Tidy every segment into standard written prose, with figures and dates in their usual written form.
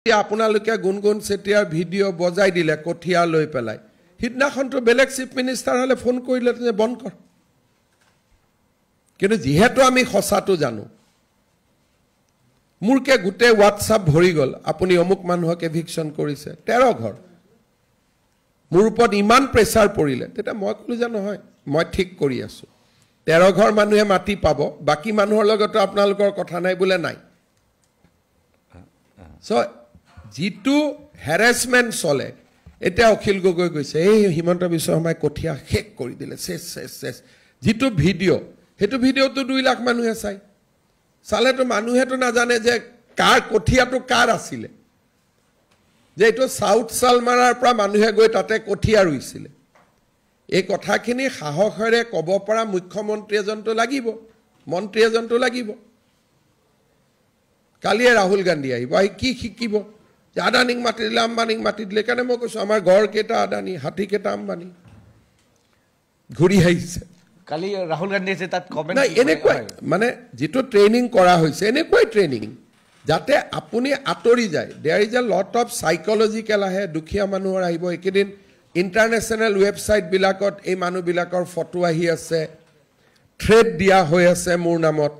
আপোনালোকে গুণগুণ চেতিয়াৰ ভিডিঅ' বজাই দিলে কঠিয়া লৈ পেলাই হিদিনাখনটো বেলেগ চিফ মিনিষ্টাৰ হলে ফোন কৰিলে বন্ধ কৰ কিন্তু যেহেতু আমি সঁচাটো জানো মুৰকে গুটে WhatsApp ভৰি গল আপুনি অমুক মানুহক এভিকশন কৰিছে 13 ঘৰ মোৰ ওপৰত ইমান প্ৰেছাৰ পৰিলে তেটা মই কলো যে নহয় মই ঠিক কৰি আছো 13 ঘৰ মানুহে মাটি পাব বাকি মানুহৰ লগত আপোনালোকৰ কথা নাই বুলে নাই সো জিতু হ্যাৰাসমেন্ট চলে এটা অখিল গগৈ কৈছে এই হিমন্ত বিশ্ব শৰ্মাই কঠিয়া হেক কৰি দিলে শেষ জিতু ভিডিঅ হেতু ভিডিঅটো 2 লাখ মানুহে চাই চালে তো মানুহেটো নাজানে যে কাৰ কঠিয়াটো কাৰ আছিল যে এটো সাউথ সালমাৰাৰ পৰা মানুহে গৈ তাতে কঠিয়া ৰুইছিল এই কথাখিনি সাহসৰে কব পৰা মুখ্যমন্ত্ৰী এজনটো লাগিব মন্ত্ৰী এজনটো লাগিব কালিয়ে ৰাহুল গান্ধী আহিব আই কি শিকিব আদানিক মাটি দিলে আম্বানিক মাটি দিলে কেনে মই কৈছো আমাৰ গড় কেটা আদানি হাতী কেটা আম্বানি ঘুৰি আহিছে কালি ৰাহুল গান্ধী আছে তাত কমেন্ট নাই এনেকৈ মানে যেটো ট্ৰেইনিং কৰা হৈছে এনেকৈ ট্ৰেইনিং যাতে আপুনি আতৰি যায় there is a lot of psychological আহে দুখিয়া মানুহৰ আহিব একেদিন ইন্টাৰনেশনাল ওয়েবসাইট বিলাকত এই মানুহ বিলাকৰ ফটো আহি আছে থ্ৰেড দিয়া হৈ আছে মোৰ নামত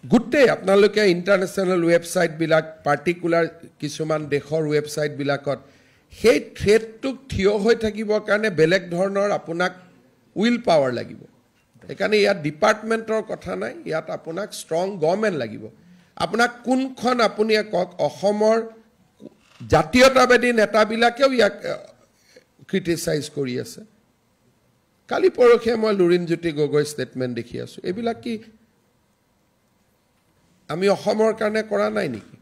গুটে আপোনালোকে ইন্টাৰনেশনাল ওয়েবসাইট বিলাক পাৰ্টিকুলাৰ কিছুমান দেশৰ ওয়েবসাইট বিলাকত সেই থ্ৰেডটোক থিয় হৈ থাকিবৰ কাৰণে বেলেগ ধৰণৰ আপোনাক উইল পাৱাৰ লাগিব একাৰণে ইয়াত ডিপাৰ্টমেন্টৰ কথা নাই ইয়াত আপোনাক ষ্ট্ৰং গভৰ্নমেন্ট লাগিব আপোনাক কোনখন আপুনি কক অসমৰ জাতীয়তাবাদী নেতাবিলাকেও ইয়াক ক্ৰিটিসাইজ কৰি আছে কালি পৰখে মই লুৰিনজ্যোতি গগৈ ষ্টেটমেন্ট দেখি আছো এইবিলাক কি আমি অসমৰ কাৰণে কৰা নাই নেকি